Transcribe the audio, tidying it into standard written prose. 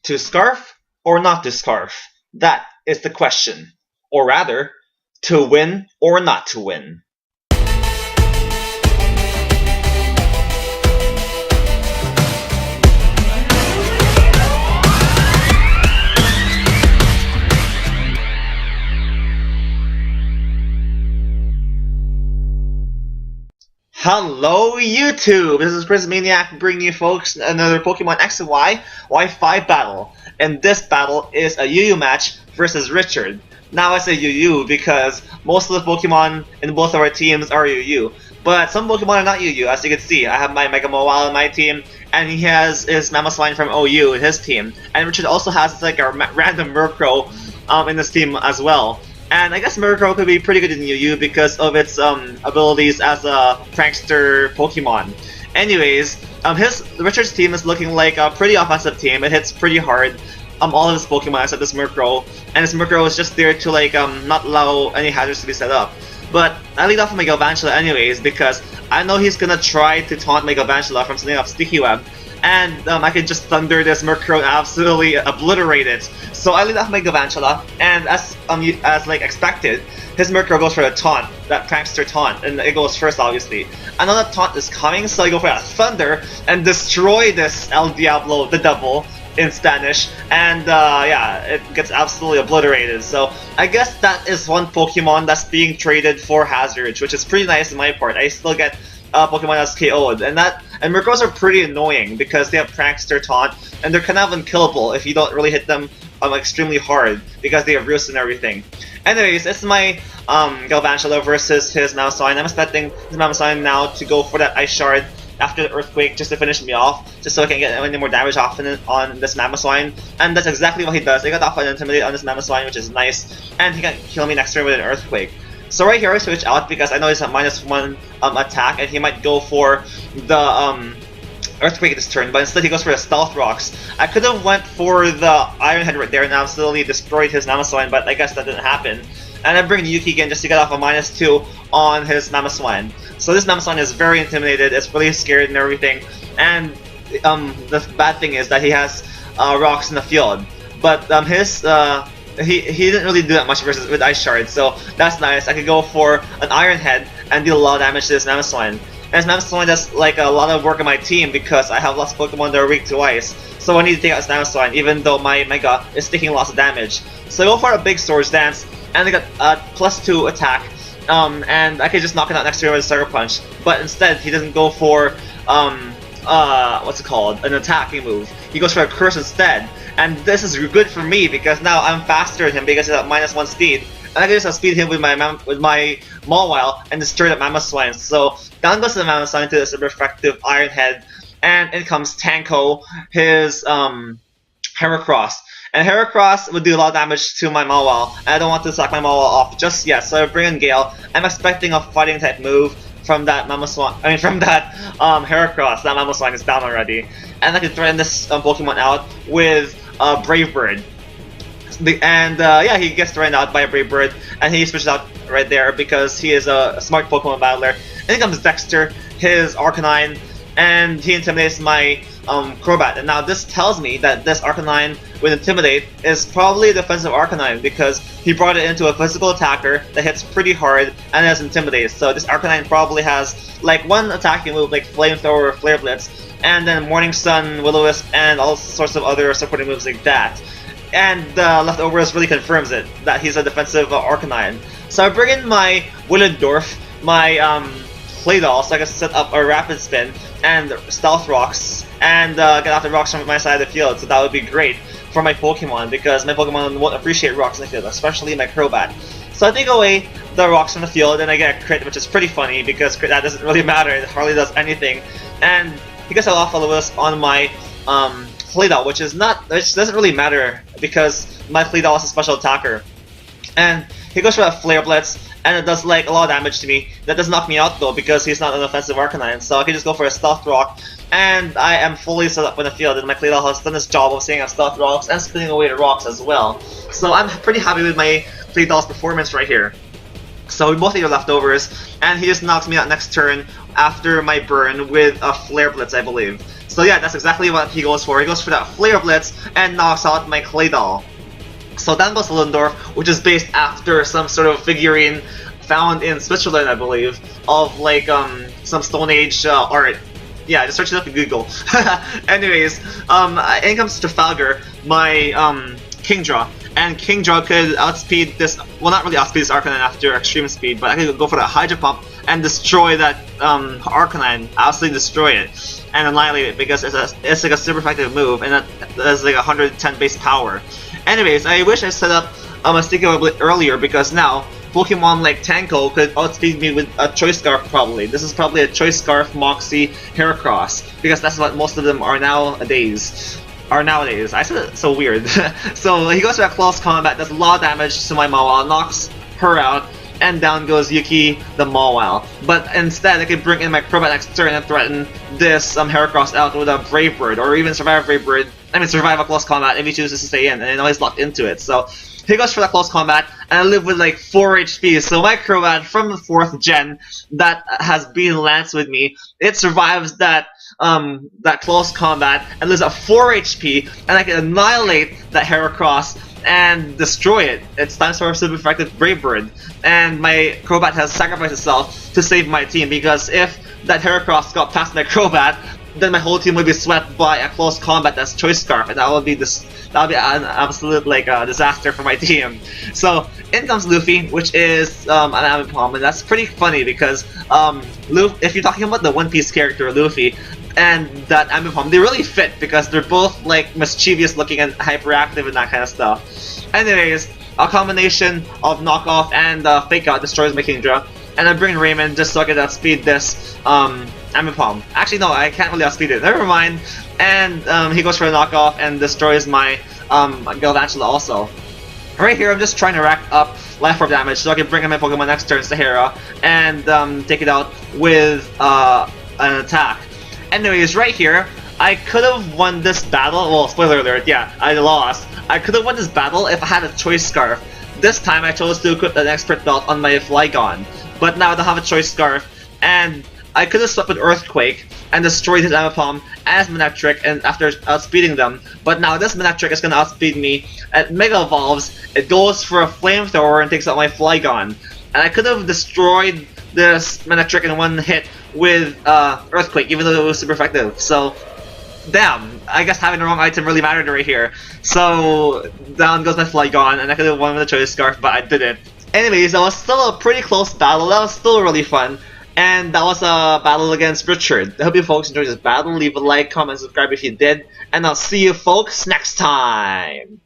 To scarf or not to scarf? That is the question. Or rather, to win or not to win. Hello YouTube! This is Chriz Maniac bringing you folks another Pokemon X and Y Y5 battle. And this battle is a UU match versus Richard. Now I say UU because most of the Pokemon in both of our teams are UU. But some Pokemon are not UU, as you can see. I have my Mega Mawile in my team, and he has his Mamoswine from OU in his team. And Richard also has like a random Murkrow in his team as well. And I guess Murkrow could be pretty good in UU because of its abilities as a prankster Pokemon. Anyways, Richard's team is looking like a pretty offensive team. It hits pretty hard. All of his Pokemon except this Murkrow, and this Murkrow is just there to like not allow any hazards to be set up. But I lead off with my Galvantula anyways because I know he's gonna try to taunt my Galvantula from setting up Sticky Web. And I can just thunder this Murkrow and absolutely obliterate it. So I lead off my Galvantula, and as like expected, his Murkrow goes for a taunt, that prankster taunt, and it goes first obviously. I know that taunt is coming, so I go for a thunder and destroy this El Diablo, the devil, in Spanish, and yeah, it gets absolutely obliterated. So I guess that is one Pokemon that's being traded for hazards, which is pretty nice on my part. I still get Pokemon that's KO'd, and Murkrows are pretty annoying because they have Prankster Taunt, and they're kind of unkillable if you don't really hit them extremely hard because they have roosts and everything. Anyways, it's my Galvantula versus his Mamoswine. I'm expecting his Mamoswine now to go for that Ice Shard after the Earthquake just to finish me off, just so I can get any more damage off on this Mamoswine. And that's exactly what he does. I got off an Intimidate on this Mamoswine, which is nice, and he can kill me next turn with an Earthquake. So right here I switch out because I know he's at -1 attack, and he might go for the Earthquake this turn, but instead he goes for the Stealth Rocks. I could have went for the Iron Head right there and absolutely destroyed his Mamoswine, but I guess that didn't happen. And I bring Yuki again just to get off a -2 on his Mamoswine. So this Mamoswine is very intimidated, it's really scared and everything, and the bad thing is that he has rocks in the field. But he didn't really do that much with Ice Shard, so that's nice. I could go for an Iron Head and deal a lot of damage to this Mamoswine. And this Mamoswine does like a lot of work on my team because I have lots of Pokemon that are weak to Ice. So I need to take out this Mamoswine even though my Mega is taking lots of damage. So I go for a big Swords Dance, and I got a +2 attack. And I could just knock it out next turn with a Sucker Punch. But instead, he doesn't go for what's it called? An attacking move. He goes for a Curse instead. And this is good for me because now I'm faster than him because he's at -1 speed. And I can just outspeed him with my Mawile and destroy that Mamoswine. So down goes the Mamoswine to this effective Iron Head. And in comes Tanko, his Heracross. And Heracross would do a lot of damage to my Mawile, and I don't want to sack my Mawile off just yet, so I bring in Gale. I'm expecting a fighting type move from that from that Heracross. That Mamoswine is down already. And I can threaten this Pokemon out with Brave Bird. And yeah, he gets threatened out by a Brave Bird, and he switches out right there because he is a smart Pokemon battler. And then comes Dexter, his Arcanine, and he intimidates my Crobat. And now this tells me that this Arcanine with Intimidate is probably a defensive Arcanine because he brought it into a physical attacker that hits pretty hard and has Intimidate. So this Arcanine probably has like one attacking move like Flamethrower or Flare Blitz, and then Morning Sun, Will-O-Wisp, and all sorts of other supporting moves like that. And the Leftovers really confirms it, that he's a defensive Arcanine. So I bring in my Willendorf, my Claydol, so I can set up a Rapid Spin and Stealth Rocks, and get off the rocks from my side of the field, so that would be great for my Pokemon, because my Pokemon won't appreciate rocks in the field, especially my Crobat. So I take away the rocks from the field, and I get a crit, which is pretty funny, because that doesn't really matter, it hardly does anything. And he gets a lot of Will-O-Wisp on my Claydol, which doesn't really matter, because my Claydol is a special attacker. And he goes for a Flare Blitz, and it does like a lot of damage to me. That does knock me out though, because he's not an offensive Arcanine, so I can just go for a Stealth Rock, and I am fully set up in the field, and my Claydol has done its job of staying on Stealth Rocks and splitting away the rocks as well. So I'm pretty happy with my Claydol's performance right here. So we both need our Leftovers, and he just knocks me out next turn after my burn with a Flare Blitz, I believe. So So yeah, that's exactly what he goes for. He goes for that Flare Blitz and knocks out my Clay Doll. So then goes Lindorf, which is based after some sort of figurine found in Switzerland, I believe, of like some Stone Age art. Yeah, just search it up in Google. Anyways, in comes Trafalgar, my Kingdra, and Kingdra could outspeed this. Well, not really outspeed this Arcanine after extreme speed, but I could go for that Hydro Pump and destroy that Arcanine. Absolutely destroy it and annihilate it because it's like a super effective move, and that has like 110 base power. Anyways, I wish I set up a sticky a bit earlier because now Pokemon like Tanko could outspeed me with a Choice Scarf probably. This is probably a Choice Scarf, Moxie, Heracross, because that's what most of them are nowadays. I said it so weird. So he goes for a close combat, does a lot of damage to my Mawile, knocks her out, and down goes Yuki the Mawile. But instead, I could bring in my Crobat next turn and threaten this Heracross out with a Brave Bird, or even survive Brave Bird. I mean, survive a close combat if he chooses to stay in, and I know he's locked into it. So he goes for that close combat, and I live with like 4 HP. So my Crobat from the 4th gen that has been Lance with me, it survives that close combat and lives at 4 HP, and I can annihilate that Heracross and destroy it. It's time for a super effective Brave Bird, and my Crobat has sacrificed itself to save my team, because if that Heracross got past my Crobat, then my whole team would be swept by a close combat that's Choice Scarf, and that would be an absolute like disaster for my team. So in comes Luffy, which is an Ambipom, and that's pretty funny because if you're talking about the One Piece character Luffy and that Ambipom, they really fit because they're both like mischievous looking and hyperactive and that kind of stuff. Anyways, a combination of knockoff and fake out destroys my Kingdra, and I bring Raymond just so I can outspeed this Ambipom. Actually, no, I can't really outspeed it. Never mind. And he goes for a knockoff and destroys my Galvantula also. Right here, I'm just trying to rack up Life Orb damage so I can bring in my Pokemon next turn, Sahara, and take it out with an attack. Anyways, right here, I could have won this battle. Well, spoiler alert, yeah, I lost. I could have won this battle if I had a Choice Scarf. This time, I chose to equip an Expert Belt on my Flygon. But now I don't have a Choice Scarf, and I could have swept with Earthquake and destroyed his Ambipom as Manectric and after outspeeding them. But now this Manectric is going to outspeed me. It Mega Evolves, it goes for a Flamethrower and takes out my Flygon. And I could have destroyed this Manectric in one hit with Earthquake, even though it was super effective. So, damn, I guess having the wrong item really mattered right here. So, down goes my Flygon, and I could have won with a Choice Scarf, but I didn't. Anyways, that was still a pretty close battle. That was still really fun. And that was a battle against Richard. I hope you folks enjoyed this battle. Leave a like, comment, subscribe if you did. And I'll see you folks next time.